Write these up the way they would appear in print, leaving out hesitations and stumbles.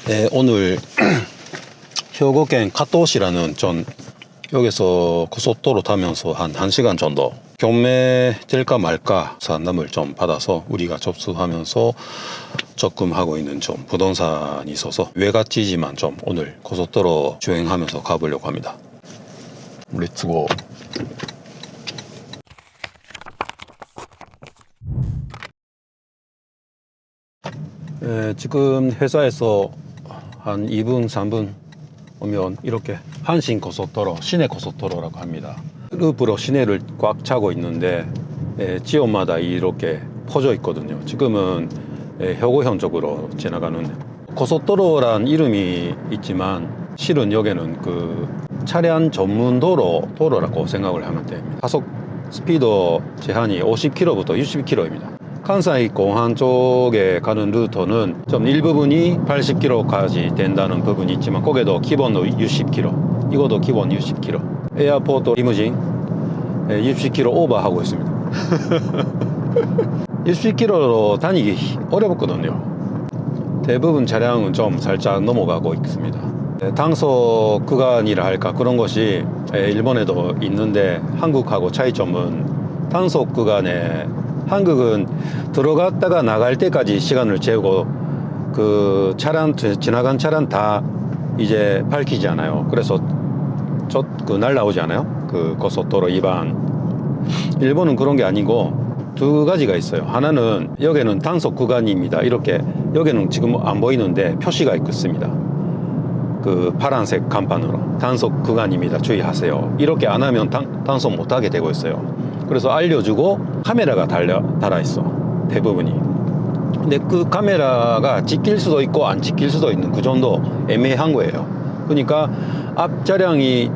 네, 오늘兵庫県 加東시라는 전 여기서 고속도로 타면서 한 1시간 정도 경매될까 말까 상담을 좀 받아서 우리가 접수하면서 접근하고 있는 좀 부동산이 있어서 외갓지지만 좀 오늘 고속도로 주행하면서 가보려고 합니다. 렛츠고. 지금 회사에서 한 2분 3분 오면 이렇게 한신 고속도로, 시내 고속도로라고 합니다. 읍으로 시내를 꽉 차고 있는데 지역마다 이렇게 퍼져 있거든요. 지금은 효고현 쪽으로 지나가는 고속도로란 이름이 있지만 실은 여기는 그 차량 전문 도로라고 생각을 하면 됩니다. 가속 스피드 제한이 50km부터 60km입니다.関西 공항 쪽에 가는 루트는 좀 일부분이 80km까지 된다는 부분이 있지만 거기도 기본으로 60km, 이것도 기본 60km. 에어포트 리무진 60km 오버하고 있습니다. 60km로 다니기 어렵거든요. 대부분 차량은 좀 살짝 넘어가고 있습니다. 단속 구간이라 할까 그런 것이 일본에도 있는데 한국하고 차이점은 단속 구간에 한국은 들어갔다가 나갈 때까지 시간을 재우고 그 차량 지나간 차량 다 이제 밝히지 않아요. 그래서 그 날라오지 않아요. 그 고속도로 위반. 일본은 그런 게 아니고 두 가지가 있어요. 하나는 여기는 단속 구간입니다. 이렇게 여기는 지금 안 보이는데 표시가 있습니다. 그 파란색 간판으로 단속 구간입니다. 주의하세요. 이렇게 안 하면 단속 못 하게 되고 있어요. 그래서 알려주고 카메라가 달아 있어. 대부분이. 근데 그 카메라가 찍힐 수도 있고 안 찍힐 수도 있는 그 정도 애매한 거예요. 그러니까 앞 차량이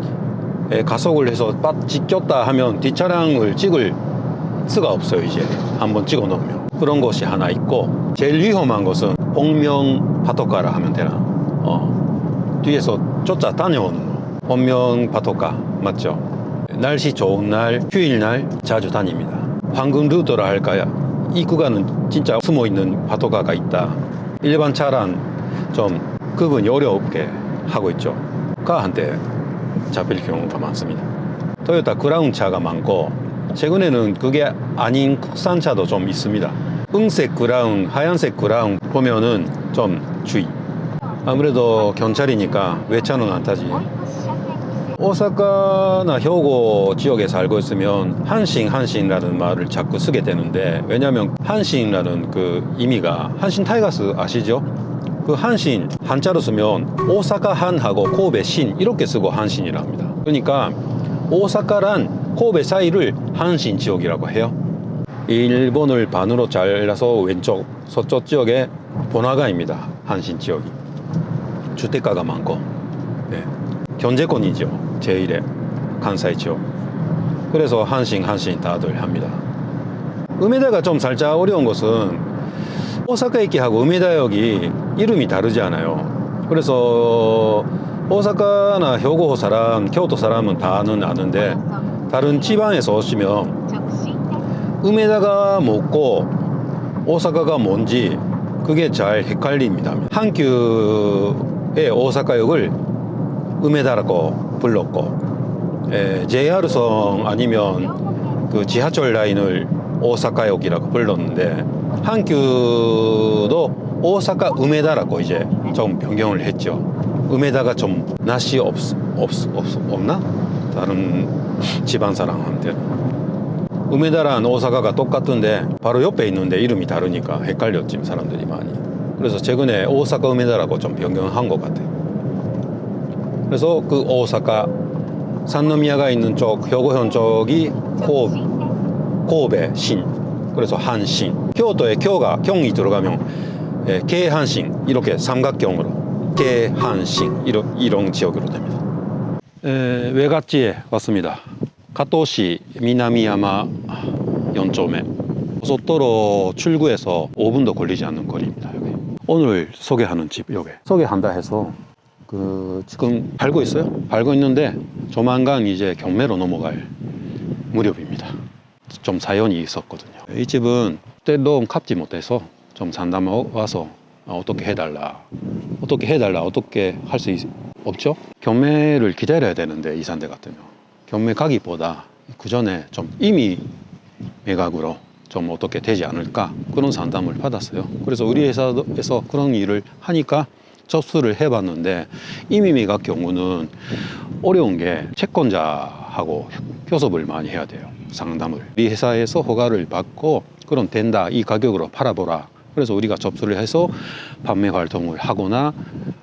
가속을 해서 빡 찍혔다 하면 뒷 차량을 찍을 수가 없어요. 이제 한번 찍어 놓으면. 그런 것이 하나 있고, 제일 위험한 것은 복면 파토카라 하면 되나? 뒤에서 쫓아 다녀오는 거. 복면 파토카 맞죠? 날씨 좋은 날, 휴일날 자주 다닙니다. 황금 루트라 할까요? 이 구간은 진짜 숨어있는 파토카가 있다. 일반 차랑 좀 구분이 어렵게 하고 있죠. 가한테 잡힐 경우가 많습니다. 토요타 크라운 차가 많고 최근에는 그게 아닌 국산차도 좀 있습니다. 은색 크라운, 하얀색 크라운 보면은 좀 주의. 아무래도 경찰이니까 외차는 안 타지. 오사카나 효고 지역에 살고 있으면 한신라는 말을 자꾸 쓰게 되는데, 왜냐하면 한신이라는 그 의미가 한신 타이거스 아시죠? 그 한신 한자로 쓰면 오사카 한하고 코베 신 이렇게 쓰고 한신이라 합니다. 그러니까 오사카랑 코베 사이를 한신 지역이라고 해요. 일본을 반으로 잘라서 왼쪽 서쪽 지역에 번화가입니다. 한신 지역이 주택가가 많고 경제권이죠. 제1의 간사이 지역. 그래서 한신 다들 합니다. 우메다가 좀 살짝 어려운 것은 오사카駅하고 우메다역이 이름이 다르지 않아요. 그래서 오사카나 효고 사람, 교토 사람은 다는 아는데 다른 지방에서 오시면 우메다가 뭐고 오사카가 뭔지 그게 잘 헷갈립니다. 한큐의 오사카역을 우메다라고 불렀고, JR성 아니면 그 지하철 라인을 오사카역이라고 불렀는데 한큐도 오사카 우메다라고 이제 좀 변경을 했죠. 우메다가 좀 낯이 없나? 다른 지방 사람한테는. 우메다랑 오사카가 똑같은데 바로 옆에 있는데 이름이 다르니까 헷갈렸지 사람들이 많이. 그래서 최근에 오사카 우메다라고 좀 변경한 것 같아요. 그래서 그 오사카 산노미야가 있는 쪽 효고현 쪽이 코베 신, 그래서 한신. 교토에 교가 경이 들어가면 개한신 이렇게 삼각경으로 개한신 이런 지역으로 됩니다. 외갓지에 왔습니다. 가토시 미나미야마 4丁目고속도로 출구에서 5분도 걸리지 않는 거리입니다. 여기. 오늘 소개하는 집 여기 소개한다 해서 지금 팔고 있어요. 팔고 있는데 조만간 이제 경매로 넘어갈 무렵입니다. 좀 사연이 있었거든요. 이 집은 그때 너무 갚지 못해서 좀 상담 와서 어떻게 해달라 어떻게 할 수 없죠? 경매를 기다려야 되는데 이산대 같으면 경매 가기보다 그 전에 좀 이미 매각으로 좀 어떻게 되지 않을까 그런 상담을 받았어요. 그래서 우리 회사에서 그런 일을 하니까 접수를 해봤는데 이미 매각 경우는 어려운 게 채권자하고 교섭을 많이 해야 돼요. 상담을 우리 회사에서 허가를 받고 그럼 된다 이 가격으로 팔아보라. 그래서 우리가 접수를 해서 판매 활동을 하거나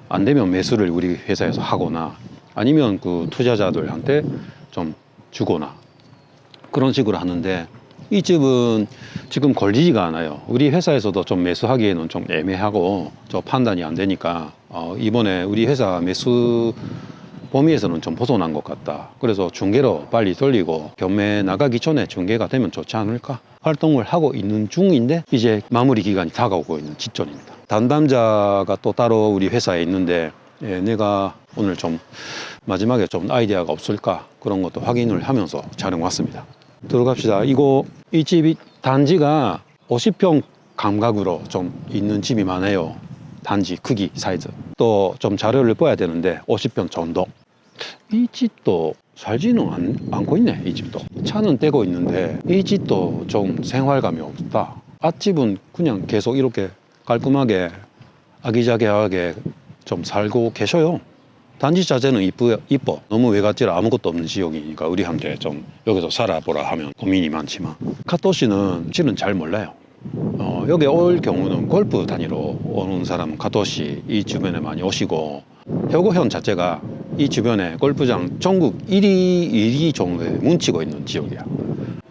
안 되면 매수를 우리 회사에서 하거나 아니면 그 투자자들한테 좀 주거나 그런 식으로 하는데 이 집은 지금 걸리지가 않아요. 우리 회사에서도 좀 매수하기에는 좀 애매하고 저 판단이 안 되니까 이번에 우리 회사 매수 범위에서는 좀 벗어난 것 같다. 그래서 중개로 빨리 돌리고 경매 나가기 전에 중개가 되면 좋지 않을까? 활동을 하고 있는 중인데 이제 마무리 기간이 다가오고 있는 직전입니다. 담당자가 또 따로 우리 회사에 있는데 내가 오늘 좀 마지막에 좀 아이디어가 없을까 그런 것도 확인을 하면서 촬영 왔습니다. 들어갑시다. 이 집이 단지가 50평 감각으로 좀 있는 집이 많아요. 단지 크기 사이즈 또 좀 자료를 봐야 되는데 50평 정도. 이 집도 살지는 않고 있네. 이 집도 차는 떼고 있는데 이 집도 좀 생활감이 없다. 앞집은 그냥 계속 이렇게 깔끔하게 아기자기하게 좀 살고 계셔요. 단지 자체는 이뻐. 너무 외갓집 아무것도 없는 지역이니까 우리한테 좀 여기서 살아보라 하면 고민이 많지만 카토시는 실은 잘 몰라요. 여기 올 경우는 골프 다니러 오는 사람은 카토시 이 주변에 많이 오시고 혁오현 자체가 이 주변에 골프장 전국 1위 정도에 뭉치고 있는 지역이야.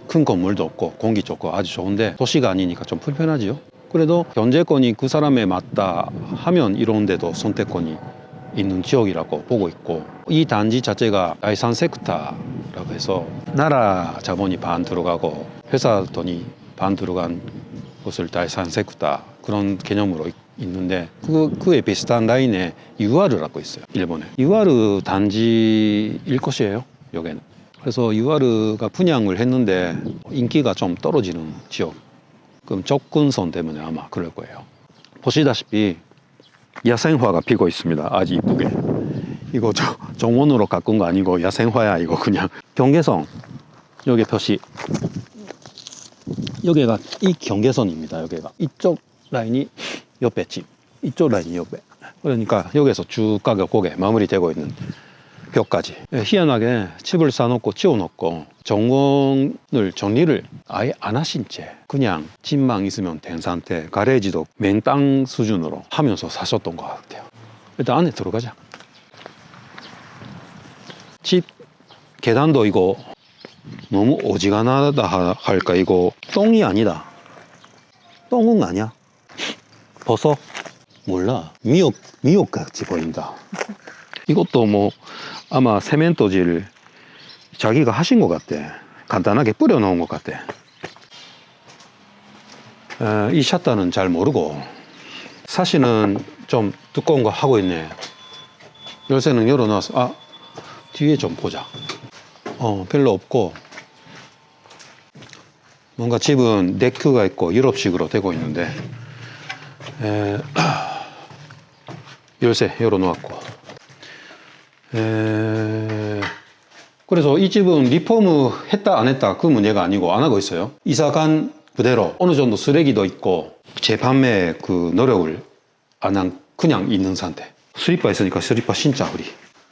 큰 건물도 없고 공기 좋고 아주 좋은데 도시가 아니니까 좀 불편하지요. 그래도 경제권이 그 사람에 맞다 하면 이런 데도 선택권이 있는 지역이라고 보고 있고 이 단지 자체가第三 섹터라고 해서 나라 자본이 반 들어가고 회사 돈이 반 들어간 곳을第三 섹터 그런 개념으로 있는데 그에 비슷한 라인에 UR라고 있어요. 일본에 UR 단지일 것이에요. 여기는. 그래서 UR가 분양을 했는데 인기가 좀 떨어지는 지역. 그럼 접근성 때문에 아마 그럴 거예요. 보시다시피 야생화가 피고 있습니다. 아주 이쁘게. 이거 정원으로 가꾼 거 아니고 야생화야. 이거 그냥 경계선 여기 표시 여기가 이 경계선입니다. 여기가 이쪽 라인이 옆에 집 이쪽 라인이 옆에 그러니까 여기서 쭉 가게 고개 마무리되고 있는 벽까지 희한하게 집을 쌓아놓고 치워놓고 정원을 정리를 아예 안 하신 채 그냥 집만 있으면 된 상태 가래지도 맨 땅 수준으로 하면서 사셨던 것 같아요. 일단 안에 들어가자. 집 계단도 이거 너무 어지간하다 할까. 이거 똥이 아니다. 똥은 아니야. 버섯? 몰라. 미역같이 보인다. 이것도 뭐 아마 세멘토질 자기가 하신 것 같대. 간단하게 뿌려 놓은 것 같대. 이 샷단은 잘 모르고 사실은 좀 두꺼운 거 하고 있네. 열쇠는 열어놨어. 뒤에 좀 보자. 별로 없고 뭔가 집은 데크가 있고 유럽식으로 되고 있는데 열쇠 열어놓았고 그래서 이 집은 리폼을 했다 안 했다 그 문제가 아니고 안 하고 있어요. 이사 간 그대로 어느 정도 쓰레기도 있고 재판매 그 노력을 안 한 그냥 있는 상태. 슬리퍼 있으니까 슬리퍼 신자 우리.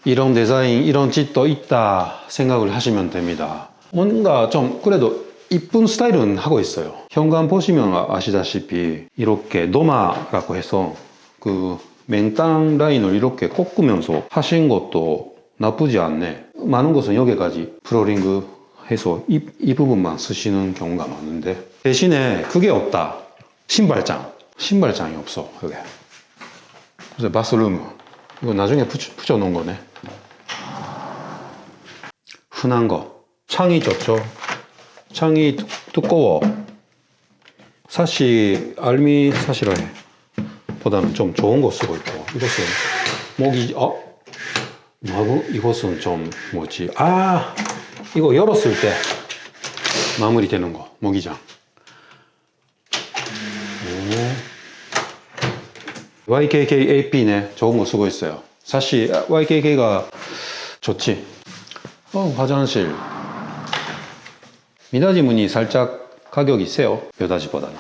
이런 디자인 이런 집도 있다 생각을 하시면 됩니다. 뭔가 좀 그래도 이쁜 스타일은 하고 있어요. 현관 보시면 아시다시피 이렇게 노마라고 해서 그 맨땅 라인을 이렇게 꺾으면서 하신 것도 나쁘지 않네. 많은 곳은 여기까지 플로링그 해서 이 부분만 쓰시는 경우가 많은데 대신에 그게 없다. 신발장이 없어 여기. 그래서 바스룸 이거 나중에 붙여 놓은 거네. 흔한 거 창이 좋죠. 창이 두꺼워. 사시 알미 사시라 해 보다는 좀 좋은 거 쓰고 있고 이것은 모기 뭐하고 이것은 좀 뭐지 이거 열었을 때 마무리 되는 거 모기장. YKK AP네. 좋은 거 쓰고 있어요. 사실 YKK가 좋지. 화장실. 미닫이 문이 살짝 가격이 세요. 벼다지보다는.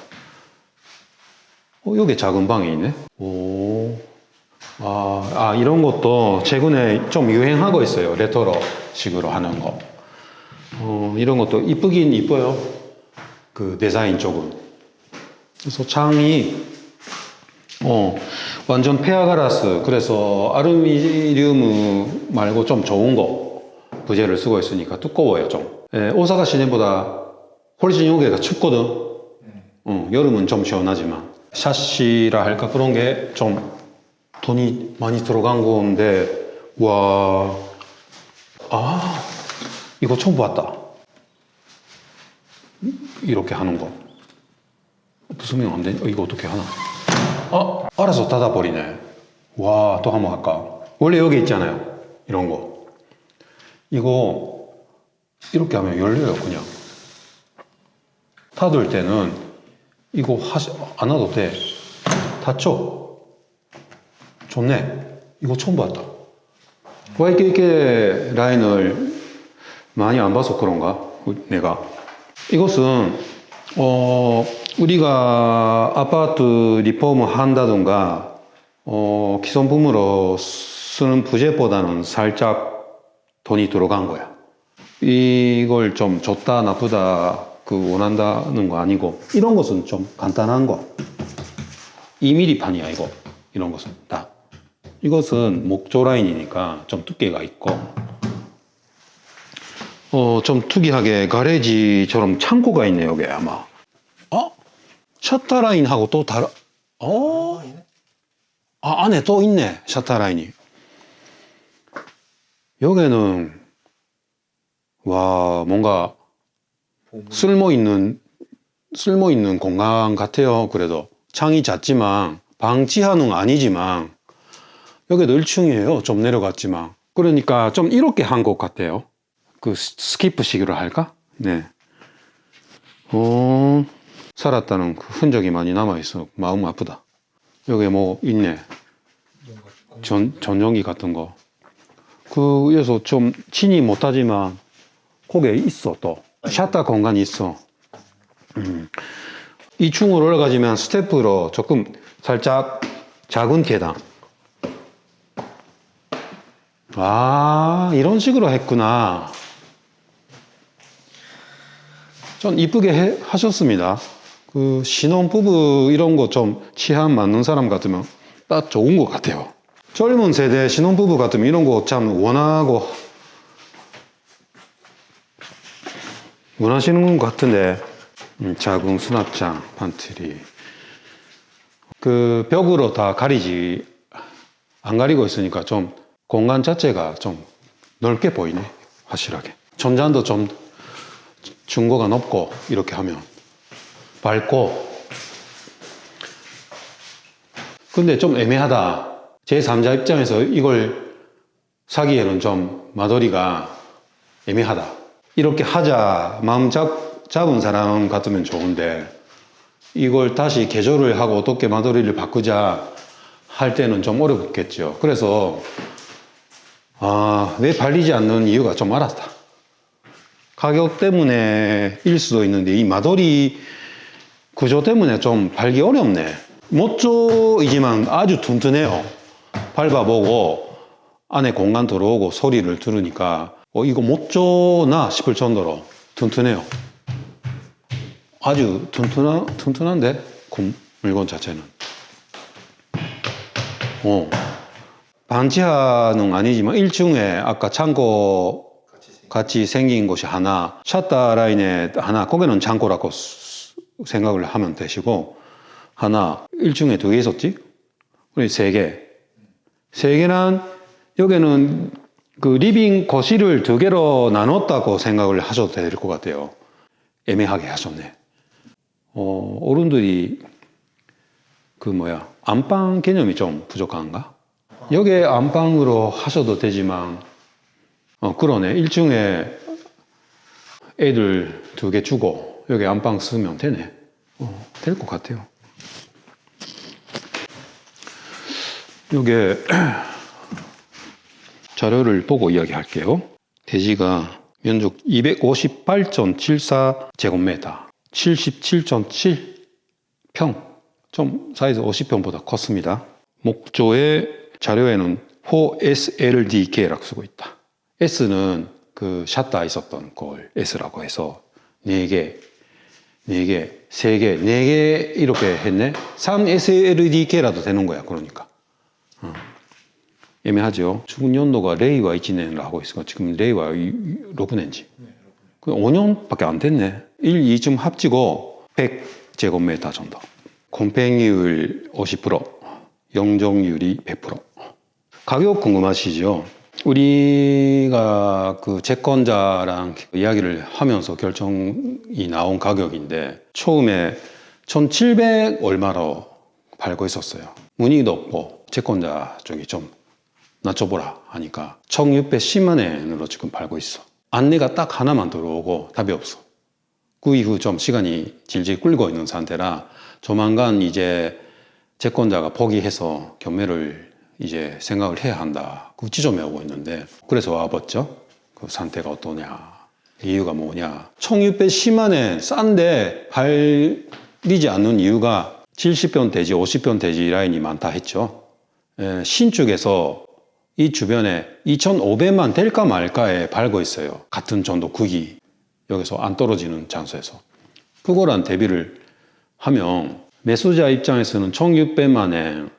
여기 작은 방이 있네. 오. 이런 것도 최근에 좀 유행하고 있어요. 레트로 식으로 하는 거. 이런 것도 이쁘긴 이뻐요. 그 디자인 쪽은. 그래서 창이, 완전 페어 가라스. 그래서 아루미늄 말고 좀 좋은 거. 부재를 쓰고 있으니까 두꺼워요, 좀. 예, 오사카 시내보다 훨씬 여기가 춥거든. 여름은 좀 시원하지만. 샤시라 할까? 그런 게 좀 돈이 많이 들어간 건데, 와. 이거 처음 봤다. 이렇게 하는 거. 설명 안 되니? 이거 어떻게 하나? 알아서 닫아버리네. 와, 또 한번 할까? 원래 여기 있잖아요. 이런 거. 이거, 이렇게 하면 열려요, 그냥. 닫을 때는 이거 안 하도 돼. 닫죠? 좋네. 이거 처음 봤다. YKK 라인을 많이 안 봐서 그런가? 내가. 이것은, 우리가 아파트 리폼을 한다든가, 기성품으로 쓰는 부재보다는 살짝 돈이 들어간 거야. 이걸 좀 좋다, 나쁘다, 원한다는 거 아니고, 이런 것은 좀 간단한 거. 2mm 판이야, 이거. 이런 것은 다. 이것은 목조 라인이니까 좀 두께가 있고, 좀 특이하게 가래지처럼 창고가 있네, 여기 아마. 셔터 라인하고 또 안에 또 있네, 셔터 라인이. 여기는, 와, 뭔가 쓸모 있는 공간 같아요. 그래도 창이 작지만, 방치하는 아니지만, 여기도 1층이에요. 좀 내려갔지만. 그러니까 좀 이렇게 한 것 같아요. 스키프식으로 할까? 네. 살았다는 그 흔적이 많이 남아있어. 마음 아프다. 여기 뭐 있네. 전용기 같은 거. 그래서 좀 친히 못하지만, 거기에 있어, 또. 샷다 공간이 있어. 2층으로 올라가지만 스태프로 조금 살짝 작은 계단. 이런 식으로 했구나. 전 이쁘게 하셨습니다. 신혼부부 이런 거 좀 취향 맞는 사람 같으면 딱 좋은 것 같아요. 젊은 세대 신혼부부 같으면 이런 거 참 원하시는 것 같은데, 작은 수납장, 판트리. 벽으로 다 안 가리고 있으니까 좀 공간 자체가 좀 넓게 보이네, 확실하게. 천장도 좀 중고가 높고, 이렇게 하면. 밝고. 근데 좀 애매하다. 제3자 입장에서 이걸 사기에는 좀 마더리가 애매하다. 이렇게 하자 마음 잡은 사람 같으면 좋은데, 이걸 다시 개조를 하고 어떻게 마더리를 바꾸자 할 때는 좀 어렵겠죠. 그래서 왜 팔리지 않는 이유가 좀 알았다. 가격 때문에 일 수도 있는데, 이 마더리 구조 때문에 좀 팔기 어렵네. 모조이지만 아주 튼튼해요. 밟아보고 안에 공간 들어오고 소리를 들으니까 이거 모조나 싶을 정도로 튼튼해요. 아주 튼튼한데, 물건 자체는. 반지하는 아니지만 1층에 아까 창고 같이 생긴 곳이 하나, 샷다 라인에 하나, 거기는 창고라고 생각을 하면 되시고, 하나, 1층에 2개 있었지? 우리 3개. 3개란, 여기는 리빙 거실을 2개로 나눴다고 생각을 하셔도 될 것 같아요. 애매하게 하셨네. 어른들이 안방 개념이 좀 부족한가? 여기 안방으로 하셔도 되지만, 그러네. 1층에 애들 2개 주고 여기 안방 쓰면 되네. 될 것 같아요. 요게 자료를 보고 이야기할게요. 대지가 면적 258.74제곱미터, 77.7평, 좀 사이즈 50평보다 컸습니다. 목조의 자료에는 4SLDK라고 쓰고 있다. S는 그 샷다 있었던 걸 S라고 해서 4개, 3개, 4개 이렇게 했네. 3SLDK라도 되는 거야. 그러니까. 애매하죠. 죽은 연도가 레이와 1년을 하고 있으니까 지금 레이와 6년지. 5년밖에 안 됐네. 1, 2쯤 합치고 100제곱미터 정도. 곰팡이율 50%, 영종률이 100%. 가격 궁금하시죠? 우리가 그 채권자랑 이야기를 하면서 결정이 나온 가격인데 처음에 1,700 얼마로 팔고 있었어요. 문의도 없고 채권자 쪽이 좀 낮춰보라 하니까 1,610만 원으로 지금 팔고 있어. 안내가 딱 하나만 들어오고 답이 없어. 그 이후 좀 시간이 질질 끌고 있는 상태라 조만간 이제 채권자가 포기해서 경매를 이제 생각을 해야 한다. 그 지점에 오고 있는데 그래서 와봤죠. 그 상태가 어떠냐. 이유가 뭐냐. 1,610만 원 싼데 팔리지 않는 이유가 70평 대지, 50평 대지 라인이 많다 했죠. 신축에서 이 주변에 2,500만 될까 말까에 팔고 있어요. 같은 정도 크기 여기서 안 떨어지는 장소에서. 그거랑 대비를 하면 매수자 입장에서는 1,600만 원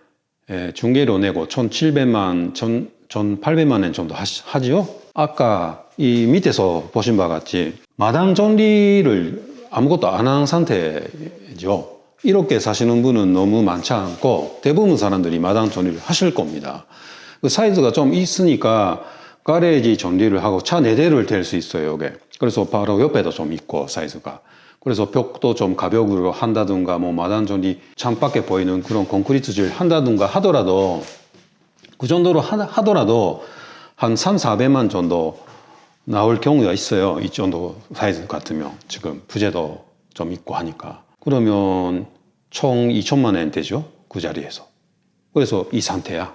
중개료 내고 1,700만, 1,800만 원 정도 하지요. 아까 이 밑에서 보신 바와 같이 마당 정리를 아무것도 안 한 상태죠. 이렇게 사시는 분은 너무 많지 않고 대부분 사람들이 마당 정리를 하실 겁니다. 그 사이즈가 좀 있으니까 가레이지 정리를 하고 차 4대를 댈 수 있어요, 이게. 그래서 바로 옆에도 좀 있고, 사이즈가. 그래서 벽도 좀 가벽으로 한다든가, 뭐 마당 정리 창밖에 보이는 그런 콘크리트질 한다든가 하더라도, 그 정도로 하더라도 한 3, 400만 정도 나올 경우가 있어요. 이 정도 사이즈 같으면. 지금 부재도 좀 있고 하니까. 그러면 총 2천만 원 되죠? 그 자리에서. 그래서 이 상태야.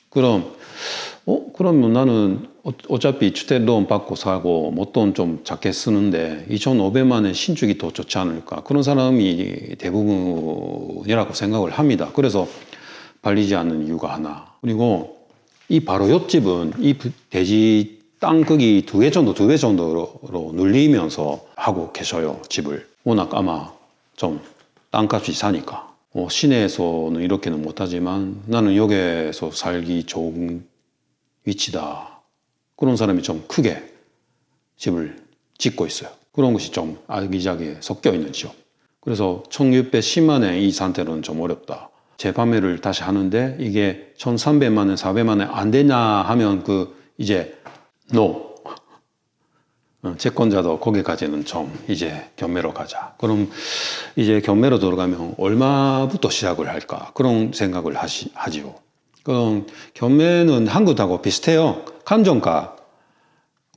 그러면 나는 어차피 주택로원 받고 사고 목돈 좀 작게 쓰는데 2,500만 원 신축이 더 좋지 않을까. 그런 사람이 대부분이라고 생각을 합니다. 그래서 팔리지 않는 이유가 하나. 그리고 이 바로 옆집은 이 대지 땅 크기 2배 정도로 늘리면서 하고 계셔요. 집을. 워낙 아마 좀 땅값이 사니까. 시내에서는 이렇게는 못하지만 나는 여기에서 살기 좋은 위치다. 그런 사람이 좀 크게 집을 짓고 있어요. 그런 것이 좀 아기자기하게 섞여 있는 지역. 그래서 1,610만 원 이 상태로는 좀 어렵다. 재판매를 다시 하는데 이게 1,300만 원, 400만 원 안 되냐 하면 이제 NO. 채권자도 거기까지는 좀 이제 경매로 가자. 그럼 이제 경매로 들어가면 얼마부터 시작을 할까? 그런 생각을 하지요. 그럼 경매는 한국하고 비슷해요. 감정가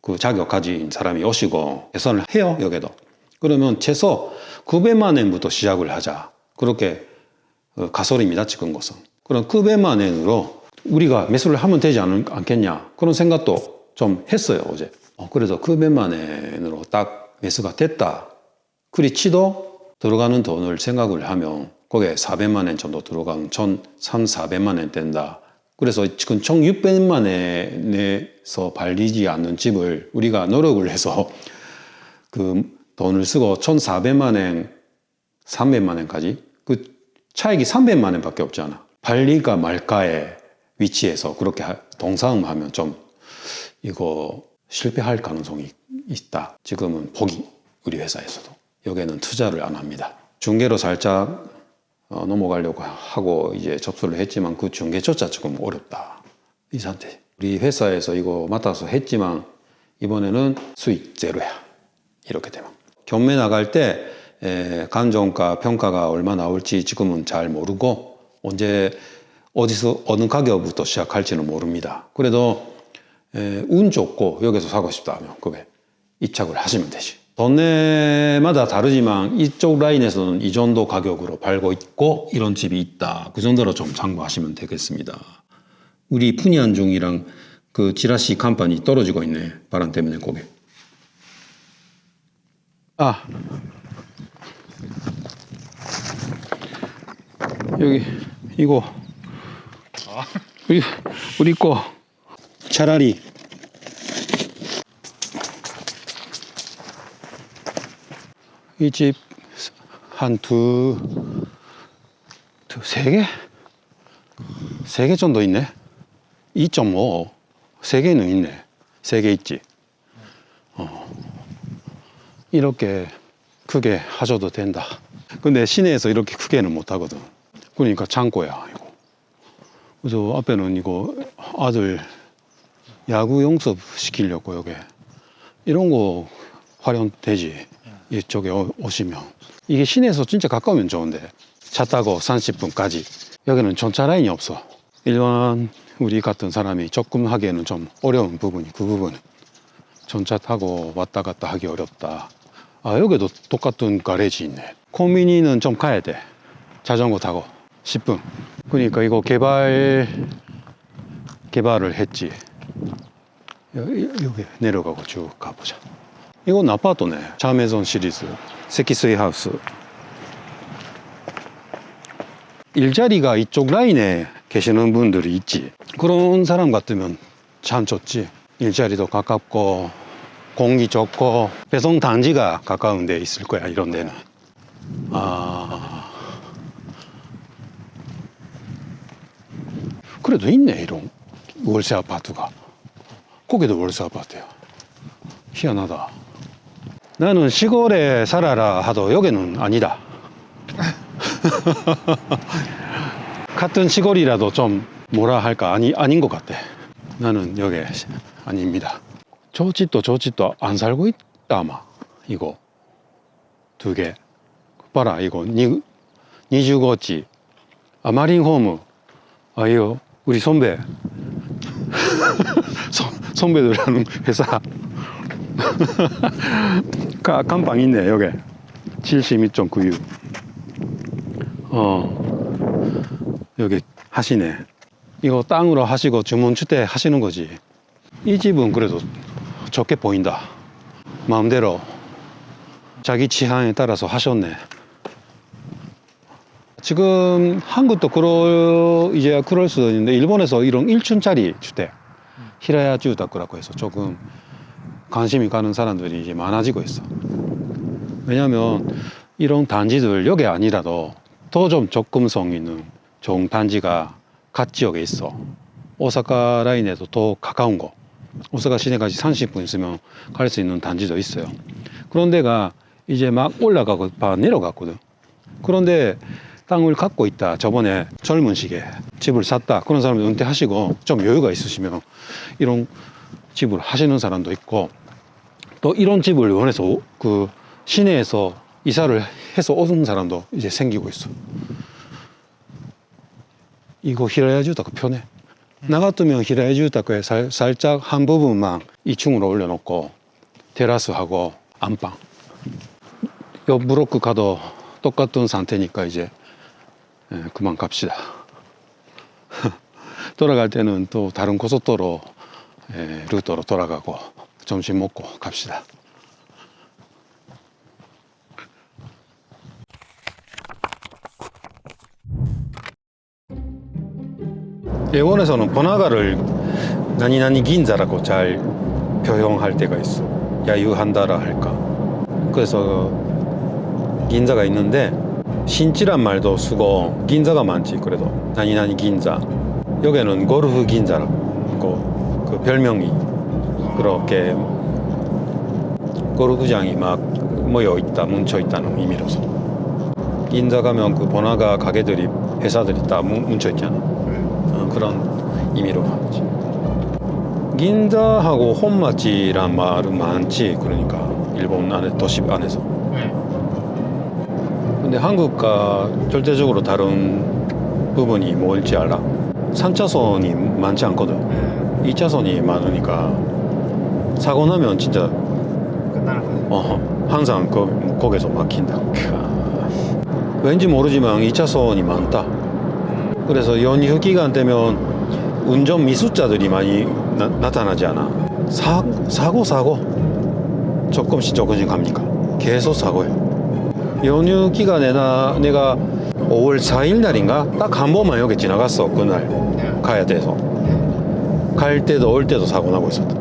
그 자격 가진 사람이 오시고 계산을 해요. 여기도. 그러면 최소 900만 원부터 시작을 하자. 그렇게 가설입니다. 지금 것은. 그럼 900만 원으로 우리가 매수를 하면 되지 않겠냐. 그런 생각도 좀 했어요. 어제. 그래서 900만 원으로 딱 매수가 됐다. 그리 치도 들어가는 돈을 생각을 하면 거기에 400만 원 정도 들어가면 1,400만 원 된다. 그래서 지금 1,600만 원에서 발리지 않는 집을 우리가 노력을 해서 그 돈을 쓰고 1,400만 원, 300만 원까지 그 차익이 300만 원밖에 없잖아. 발리가 말까의 위치에서 그렇게 동사음하면 좀 이거 실패할 가능성이 있다. 지금은 포기, 우리 회사에서도. 여기에는 투자를 안 합니다. 중개로 살짝 넘어가려고 하고 이제 접수를 했지만 그 중개조차 지금 어렵다. 이 상태. 우리 회사에서 이거 맡아서 했지만 이번에는 수익 제로야. 이렇게 되면. 경매 나갈 때 감정가, 평가가 얼마 나올지 지금은 잘 모르고 언제 어디서 어느 가격부터 시작할지는 모릅니다. 그래도 운 좋고 여기서 사고 싶다 하면 그게 입착을 하시면 되지. 동네마다 다르지만 이쪽 라인에서는 이 정도 가격으로 팔고 있고 이런 집이 있다. 그 정도로 좀 참고하시면 되겠습니다. 우리 푸니안중이랑 그 지라시 간판이 떨어지고 있네. 바람 때문에 고개. 아, 여기 이거 우리 거 차라리 이 집 한 세 개? 세 개 정도 있네. 2.5 세 개는 있네. 세 개 있지. 이렇게 크게 하셔도 된다. 근데 시내에서 이렇게 크게는 못 하거든. 그러니까 창고야 이거. 그래서 앞에는 이거 아들 야구 용섭 시키려고 여기 이런 거 활용되지. 이쪽에 오시면 이게 시내에서 진짜 가까우면 좋은데 차 타고 30분까지 여기는 전차 라인이 없어. 일반 우리 같은 사람이 조금 하기에는 좀 어려운 부분이 그 부분은 전차 타고 왔다 갔다 하기 어렵다. 아, 여기도 똑같은 가래지 있네. 코미니는 좀 가야 돼. 자전거 타고 10분. 그러니까 이거 개발을 했지. 여기 내려가고 쭉 가보자. 이건 아파트네. 자메존 시리즈 세키스이 하우스. 일자리가 이쪽 라인에 계시는 분들이 있지. 그런 사람 같으면 참 좋지. 일자리도 가깝고 공기 좋고 배송 단지가 가까운 데 있을 거야. 이런 데는. 아, 그래도 있네. 이런 월세 아파트가. 거기도 월세 아파트야. 희한하다. 나는 시골에 살아라 하도 여기는 아니다. 같은 시골이라도 좀 뭐라 할까 아닌 것 같아. 나는 여기 아닙니다. 저 집도 안 살고 있다 아마. 이거 두 개 봐라. 이거 니주고집 아마린홈. 아, 이거 우리 선배 선배들 하는 회사 간판 있네. 여기 72.96. 여기 하시네. 이거 땅으로 하시고 주문주택 하시는 거지. 이 집은 그래도 좋게 보인다. 마음대로 자기 취향에 따라서 하셨네. 지금 한국도 그럴 수도 있는데 일본에서 이런 1층짜리 주택 히라야 주택이라고 해서 조금 관심이 가는 사람들이 이제 많아지고 있어. 왜냐면 이런 단지들 여기 아니라도 더 좀 접근성 있는 좋은 단지가 갓 지역에 있어. 오사카 라인에도 더 가까운 거. 오사카 시내까지 30분 있으면 갈 수 있는 단지도 있어요. 그런 데가 이제 막 올라가고 내려갔거든. 그런데 땅을 갖고 있다. 저번에 젊은 시기에 집을 샀다. 그런 사람들 은퇴하시고 좀 여유가 있으시면 이런 집을 하시는 사람도 있고, 또 이런 집을 원해서 그 시내에서 이사를 해서 오는 사람도 이제 생기고 있어. 이거 히라야 주택 편해. 나 같으면 히라야 주택에 살짝 한 부분만 2층으로 올려놓고 테라스하고 안방. 옆 브로크 가도 똑같은 상태니까 이제 그만 갑시다. 돌아갈 때는 또 다른 고속도로 루트로 돌아가고 점심 먹고 갑시다. 일본에서는 번화가를 나니나니 긴자라고 잘 표현할 때가 있어. 야유한다라 할까. 그래서 긴자가 있는데 신지란 말도 쓰고 긴자가 많지. 그래도 나니나니 긴자. 여기는 고르프 긴자라고 그 별명이 그렇게 고르프장이 막 모여 있다, 뭉쳐 있다는 의미로서. 긴자 가면 그 번화가 가게들이 회사들이 다 뭉쳐 있잖아. 그런 의미로 하지. 긴자하고 혼마치란 말은 많지. 그러니까 일본 안에 도시 안에서. 근데 한국과 절대적으로 다른 부분이 뭘지 알아? 3차선이 많지 않거든. 2차선이 많으니까 사고 나면 진짜 끝나는 거지. 항상 거기서 막힌다. 왠지 모르지만 2차선이 많다. 그래서 연휴 기간 되면 운전 미수자들이 많이 나타나지 않아. 사고 조금씩 갑니까? 계속 사고요. 연휴 기간에 내가 5월 4일 날인가 딱 한 번만 여기 지나갔어. 그날 네. 가야 돼서 갈 때도 올 때도 사고 나고 있었다.